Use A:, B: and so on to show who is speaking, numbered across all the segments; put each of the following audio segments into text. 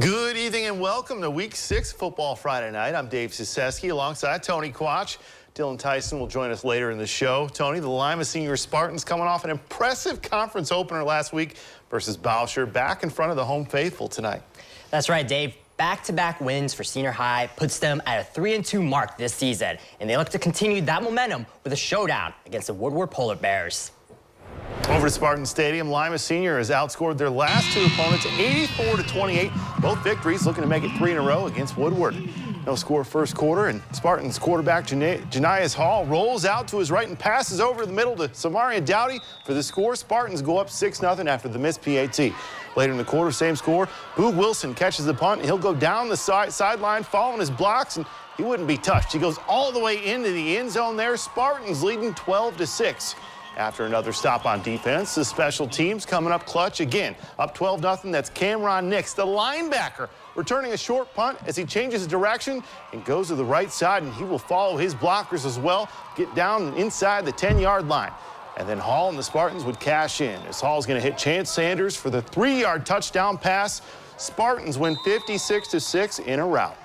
A: Good evening and welcome to Week 6 Football Friday Night. I'm Dave Siseski alongside Tony Quach. Dylan Tyson will join us later in the show. Tony, the Lima Senior Spartans coming off an impressive conference opener last week versus Bowsher, back in front of the home faithful tonight.
B: That's right, Dave. Back-to-back wins for Senior High puts them at a 3-2 mark this season, and they look to continue that momentum with a showdown against the Woodward Polar Bears.
A: Over to Spartan Stadium, Lima Senior has outscored their last two opponents 84-28. Both victories looking to make it 3 in a row against Woodward. No score first quarter, and Spartans quarterback Janias Hall rolls out to his right and passes over the middle to Samarian Dowdy for the score. Spartans go up 6-0 after the missed PAT. Later in the quarter, same score. Boog Wilson catches the punt, and he'll go down the sideline following his blocks, and he wouldn't be touched. He goes all the way into the end zone there. Spartans leading 12-6. After another stop on defense, the special teams coming up clutch again. Up 12-0, that's Cameron Nix, the linebacker, returning a short punt as he changes his direction and goes to the right side, and he will follow his blockers as well, get down inside the 10-yard line. And then Hall and the Spartans would cash in as Hall's going to hit Chance Sanders for the 3-yard touchdown pass. Spartans win 56-6 in a rout.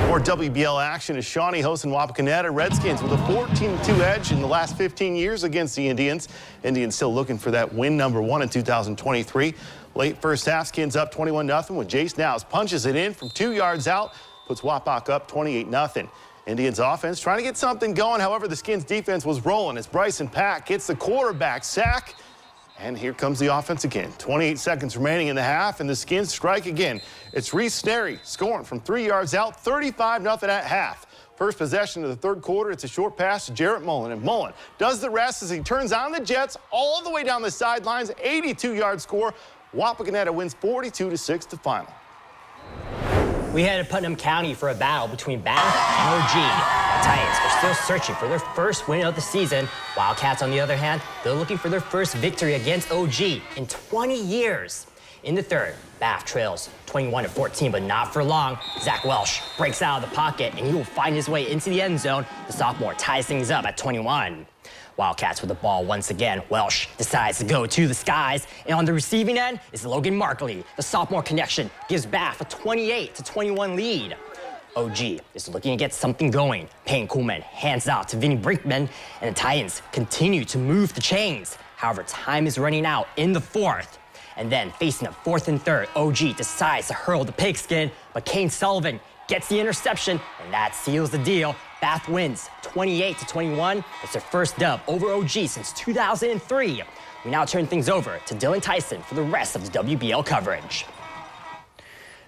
A: More WBL action as Shawnee hosting Wapakoneta. Redskins with a 14-2 edge in the last 15 years against the Indians. Indians still looking for that win number 1 in 2023. Late first half, Skins up 21-0 with Jace Nows punches it in from 2 yards out, puts Wapak up 28-0. Indians offense trying to get something going. However, the Skins defense was rolling as Bryson Pack gets the quarterback sack. And here comes the offense again. 28 seconds remaining in the half, and the Skins strike again. It's Reese Snerry scoring from 3 yards out, 35-0 at half. First possession of the third quarter, it's a short pass to Jarrett Mullen, and Mullen does the rest as he turns on the Jets all the way down the sidelines, 82-yard score. Wapakoneta wins 42-6 to final.
B: We head to Putnam County for a battle between Bath and OG. The Titans are still searching for their first win of the season. Wildcats, on the other hand, they're looking for their first victory against OG in 20 years. In the third, Bath trails 21-14, but not for long. Zach Welsh breaks out of the pocket, and he will find his way into the end zone. The sophomore ties things up at 21. Wildcats with the ball once again. Welsh decides to go to the skies, and on the receiving end is Logan Markley. The sophomore connection gives Bath a 28-21 lead. OG is looking to get something going. Payne Coolman hands out to Vinny Brinkman, and the Titans continue to move the chains. However, time is running out in the fourth. And then, facing a 4th and 3rd, OG decides to hurl the pigskin, but Kane Sullivan gets the interception, and that seals the deal. Bath wins 28-21. It's their first dub over OG since 2003. We now turn things over to Dylan Tyson for the rest of the WBL coverage.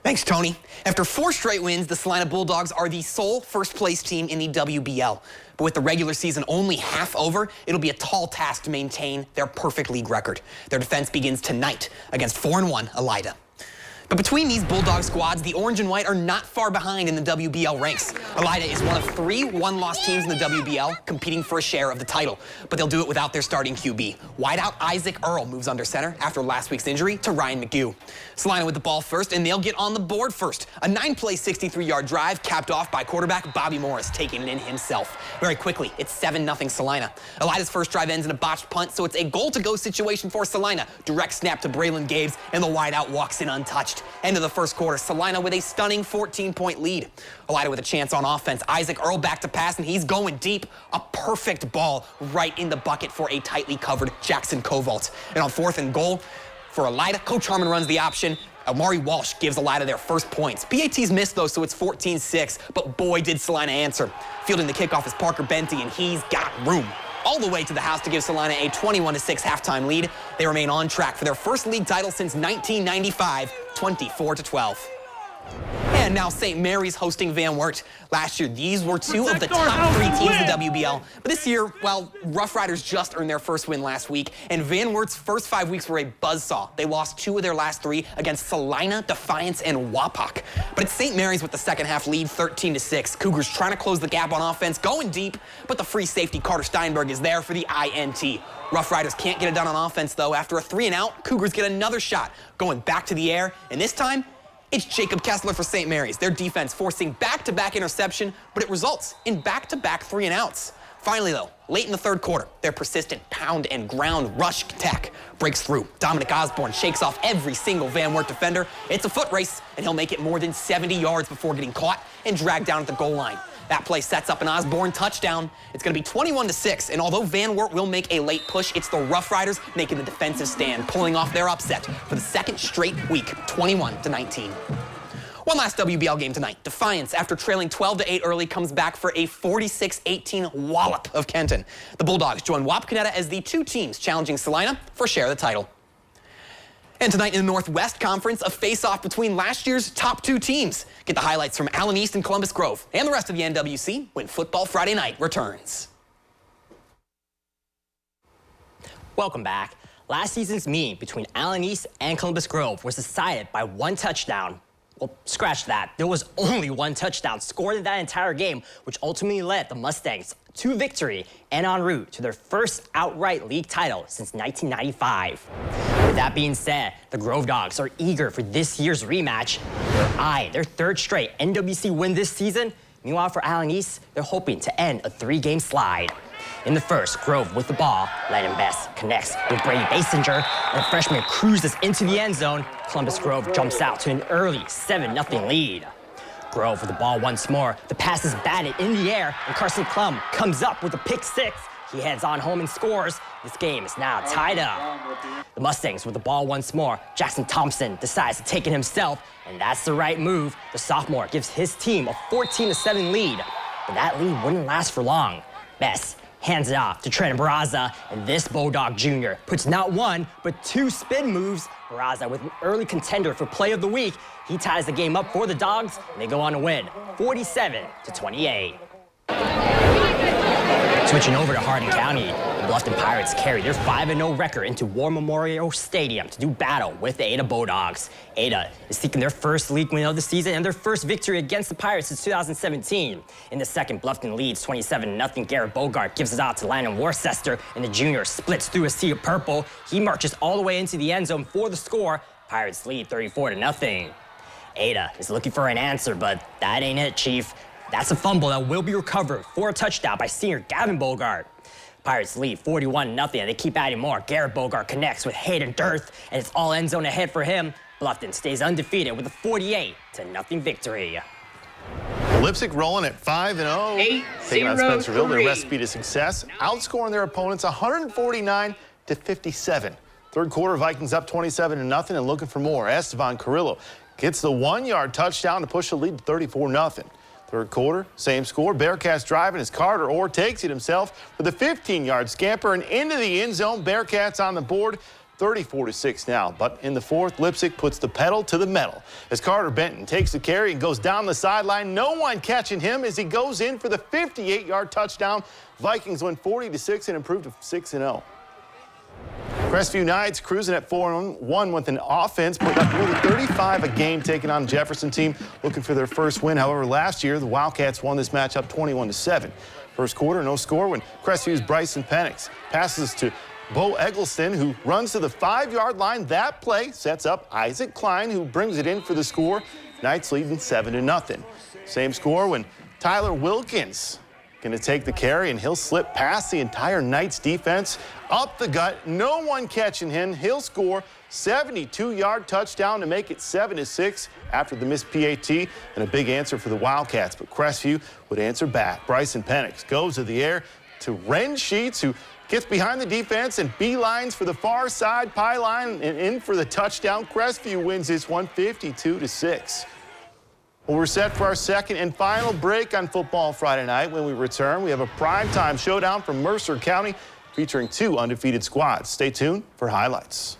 C: Thanks, Tony. After 4 straight wins, the Salina Bulldogs are the sole first-place team in the WBL. But with the regular season only half over, it'll be a tall task to maintain their perfect league record. Their defense begins tonight against 4-1 Elida. But between these Bulldog squads, the orange and white are not far behind in the WBL ranks. Elida is one of 3 one-loss teams in the WBL competing for a share of the title, but they'll do it without their starting QB. Wideout Isaac Earl moves under center after last week's injury to Ryan McGew. Salina with the ball first, and they'll get on the board first. A 9-play, 63-yard drive capped off by quarterback Bobby Morris, taking it in himself. Very quickly, it's 7-0 Salina. Elida's first drive ends in a botched punt, so it's a goal-to-go situation for Salina. Direct snap to Braylon Gabes, and the wideout walks in untouched. End of the first quarter, Salina with a stunning 14-point lead. Elida with a chance on offense. Isaac Earl back to pass, and he's going deep. A perfect ball right in the bucket for a tightly covered Jackson Kovalt. And on 4th and goal for Elida, Coach Harmon runs the option. Amari Walsh gives Elida their first points. PAT's missed, though, so it's 14-6, but boy, did Salina answer. Fielding the kickoff is Parker Benty, and he's got room all the way to the house to give Salina a 21-6 halftime lead. They remain on track for their first league title since 1995, 24-12. And now St. Mary's hosting Van Wert. Last year, these were 2 of the top 3 teams in the WBL. But this year, well, Rough Riders just earned their first win last week, and Van Wert's first 5 weeks were a buzzsaw. They lost 2 of their last 3 against Salina, Defiance, and Wapak. But it's St. Mary's with the second half lead, 13-6. Cougars trying to close the gap on offense, going deep, but the free safety Carter Steinberg is there for the INT. Rough Riders can't get it done on offense, though. After a 3-and-out, Cougars get another shot, going back to the air, and this time, it's Jacob Kessler for St. Mary's. Their defense forcing back-to-back interception, but it results in back-to-back 3-and-outs. Finally, though, late in the third quarter, their persistent pound and ground rush attack breaks through. Dominic Osborne shakes off every single Van Wert defender. It's a foot race, and he'll make it more than 70 yards before getting caught and dragged down at the goal line. That play sets up an Osborne touchdown. It's going to be 21-6, and although Van Wert will make a late push, it's the Rough Riders making the defensive stand, pulling off their upset for the second straight week, 21-19. One last WBL game tonight. Defiance, after trailing 12-8 early, comes back for a 46-18 wallop of Kenton. The Bulldogs join Wapakoneta as the two teams challenging Salina for a share of the title. And tonight in the Northwest Conference, a face-off between last year's top two teams. Get the highlights from Allen East and Columbus Grove and the rest of the NWC when Football Friday Night returns.
B: Welcome back. Last season's meeting between Allen East and Columbus Grove was decided by one touchdown. Well, scratch that. There was only one touchdown scored in that entire game, which ultimately led the Mustangs to victory and en route to their first outright league title since 1995. With that being said, the Grove Dogs are eager for this year's rematch. They're eyeing their third straight NWC win this season. Meanwhile, for Allen East, they're hoping to end a three-game slide. In the first, Grove with the ball. Landon Best connects with Brady Basinger, and the freshman cruises into the end zone. Columbus Grove jumps out to an early 7-0 lead. Grove with the ball once more. The pass is batted in the air, and Carson Klum comes up with a pick six. He heads on home and scores. This game is now tied up. The Mustangs with the ball once more. Jackson Thompson decides to take it himself, and that's the right move. The sophomore gives his team a 14-7 lead, but that lead wouldn't last for long. Best hands it off to Trent Barraza, and this Bulldog Jr. puts not one, but two spin moves. Barraza with an early contender for Play of the Week. He ties the game up for the Dogs, and they go on to win 47-28. Switching over to Hardin County, the Bluffton Pirates carry their 5-0 record into War Memorial Stadium to do battle with the Ada Bulldogs. Ada is seeking their first league win of the season and their first victory against the Pirates since 2017. In the second, Bluffton leads 27-0. Garrett Bogart gives it out to Landon Worcester, and the junior splits through a sea of purple. He marches all the way into the end zone for the score. Pirates lead 34-0. Ada is looking for an answer, but that ain't it, Chief. That's a fumble that will be recovered for a touchdown by senior Gavin Bogart. Pirates lead 41-0, and they keep adding more. Garrett Bogart connects with Hayden Dirth, and it's all end zone ahead for him. Bluffton stays undefeated with a 48-0 victory.
A: Lipsick rolling at 5-0. Taking on Spencerville, their recipe to success, outscoring their opponents 149-57. Third quarter, Vikings up 27-0 and looking for more. Esteban Carrillo gets the 1-yard touchdown to push the lead to 34-0. Third quarter, same score. Bearcats driving as Carter Orr takes it himself with a 15-yard scamper and into the end zone. Bearcats on the board, 34-6 now. But in the fourth, Lipsick puts the pedal to the metal as Carter Benton takes the carry and goes down the sideline. No one catching him as he goes in for the 58-yard touchdown. Vikings win 40-6 and improve to 6-0. Crestview Knights cruising at 4-1 with an offense, putting up nearly 35 a game, taking on the Jefferson team, looking for their first win. However, last year, the Wildcats won this matchup 21-7. First quarter, no score when Crestview's Bryson Penix passes to Bo Eggleston, who runs to the 5-yard line. That play sets up Isaac Klein, who brings it in for the score. Knights leading 7-0. Same score when Tyler Wilkins going to take the carry, and he'll slip past the entire Knights defense, up the gut, no one catching him. He'll score 72-yard touchdown to make it 7-6 after the missed PAT, and a big answer for the Wildcats. But Crestview would answer back. Bryson Penix goes to the air to Ren Sheets, who gets behind the defense and beelines for the far side pylon and in for the touchdown. Crestview wins this one 52-6. Well, we're set for our second and final break on Football Friday Night. When we return, we have a primetime showdown from Mercer County featuring two undefeated squads. Stay tuned for highlights.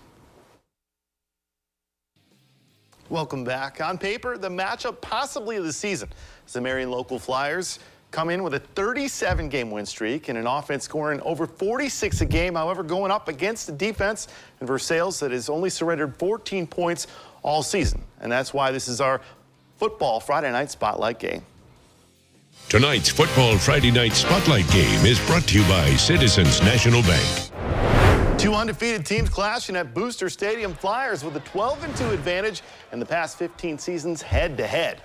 A: Welcome back. On paper, the matchup possibly of the season as the Marion local Flyers come in with a 37-game win streak and an offense scoring over 46 a game. However, going up against the defense in Versailles that has only surrendered 14 points all season. And that's why this is our Football Friday Night Spotlight game.
D: Tonight's Football Friday Night Spotlight game is brought to you by Citizens National Bank.
A: Two undefeated teams clashing at Booster Stadium. Flyers with a 12-2 advantage in the past 15 seasons head-to-head.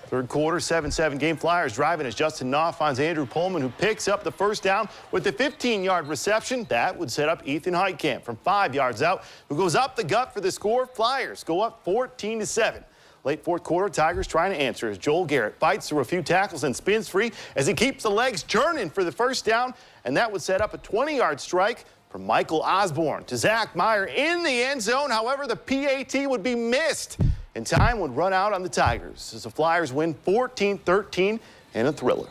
A: Third quarter, 7-7 game. Flyers driving as Justin Knopf finds Andrew Pullman, who picks up the first down with the 15-yard reception. That would set up Ethan Heitkamp from 5 yards out, who goes up the gut for the score. Flyers go up 14-7. Late fourth quarter, Tigers trying to answer as Joel Garrett fights through a few tackles and spins free as he keeps the legs churning for the first down, and that would set up a 20-yard strike from Michael Osborne to Zach Meyer in the end zone. However, the PAT would be missed, and time would run out on the Tigers as the Flyers win 14-13 in a thriller.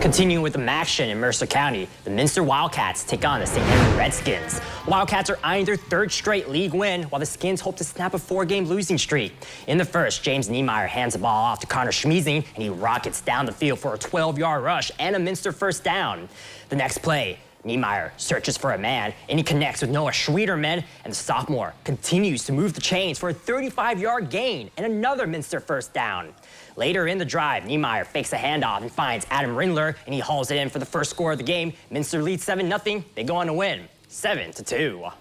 B: Continuing with the action in Mercer County, the Minster Wildcats take on the St. Henry Redskins. Wildcats are eyeing their third straight league win, while the Skins hope to snap a 4-game losing streak. In the first, James Niemeyer hands the ball off to Connor Schmeezing, and he rockets down the field for a 12-yard rush and a Minster first down. The next play, Niemeyer searches for a man, and he connects with Noah Schwederman, and the sophomore continues to move the chains for a 35-yard gain and another Minster first down. Later in the drive, Niemeyer fakes a handoff and finds Adam Rindler, and he hauls it in for the first score of the game. Minster leads 7-0. They go on to win 7-2.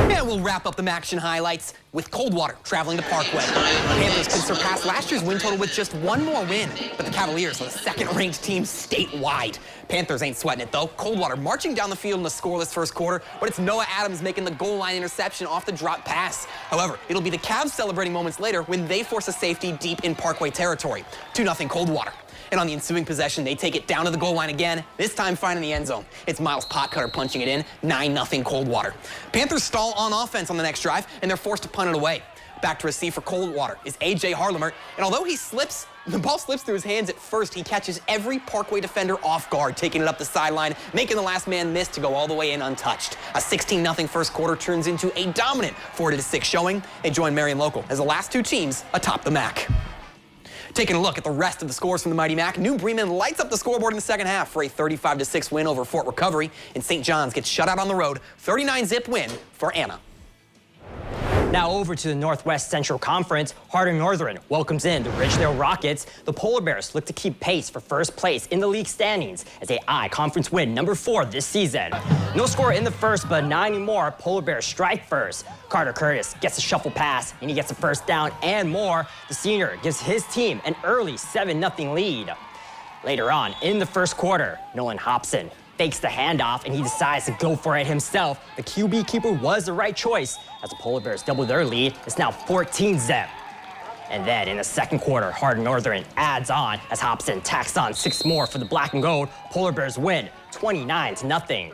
C: And we'll wrap up the action highlights with Coldwater traveling to Parkway. The Panthers can surpass last year's win total with just one more win, but the Cavaliers are the second-ranked team statewide. Panthers ain't sweating it, though. Coldwater marching down the field in a scoreless first quarter, but it's Noah Adams making the goal line interception off the drop pass. However, it'll be the Cavs celebrating moments later when they force a safety deep in Parkway territory. 2-0 Coldwater. And on the ensuing possession, they take it down to the goal line again, this time finding the end zone. It's Miles Potcutter punching it in, 9-0 Coldwater. Panthers stall on offense on the next drive, and they're forced to punt it away. Back to receive for Coldwater is A.J. Harlemer, and although the ball slips through his hands at first, he catches every Parkway defender off guard, taking it up the sideline, making the last man miss to go all the way in untouched. A 16-0 first quarter turns into a dominant 4-6 showing. They join Marion Local as the last two teams atop the MAC. Taking a look at the rest of the scores from the Mighty Mac, New Bremen lights up the scoreboard in the second half for a 35-6 win over Fort Recovery, and St. John's gets shut out on the road, 39-zip win for Anna.
B: Now over to the Northwest Central Conference, Hardin Northern welcomes in the Ridgedale Rockets. The Polar Bears look to keep pace for first place in the league standings as they eye conference win number 4 this season. No score in the first, but not anymore. Polar Bears strike first. Carter Curtis gets a shuffle pass, and he gets a first down and more. The senior gives his team an early 7-0 lead. Later on, in the first quarter, Nolan Hobson fakes the handoff, and he decides to go for it himself. The QB keeper was the right choice as the Polar Bears double their lead. It's now 14-zip. And then in the second quarter, Hardin Northern adds on as Hobson tacks on 6 more for the black and gold. Polar Bears win 29-0.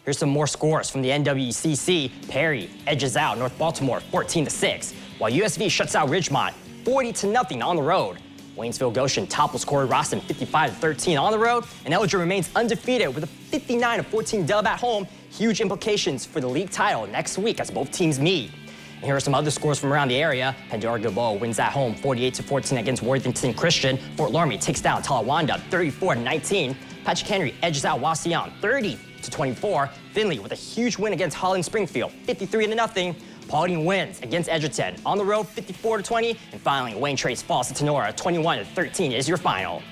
B: Here's some more scores from the NWCC. Perry edges out North Baltimore 14-6, while USV shuts out Ridgemont 40-0 on the road. Waynesville Goshen topples Corey Rossin 55-13 on the road, and Elgin remains undefeated with a 59-14 dub at home. Huge implications for the league title next week as both teams meet. And here are some other scores from around the area. Pandora Gilboa wins at home 48-14 against Worthington Christian. Fort Laramie takes down Talawanda 34-19. Patrick Henry edges out Wauseon 30-24. Finley with a huge win against Holland Springfield 53-0. Paulding wins against Edgerton on the road 54-20. And finally, Wayne Trace falls to Tenora 21-13 is your final.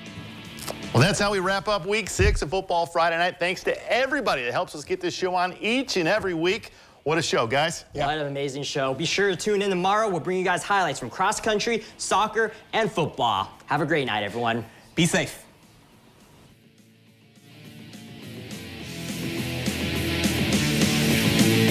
A: Well, that's how we wrap up Week 6 of Football Friday Night. Thanks to everybody that helps us get this show on each and every week. What a show, guys.
B: What an amazing show. Be sure to tune in tomorrow. We'll bring you guys highlights from cross country, soccer, and football. Have a great night, everyone.
C: Be safe.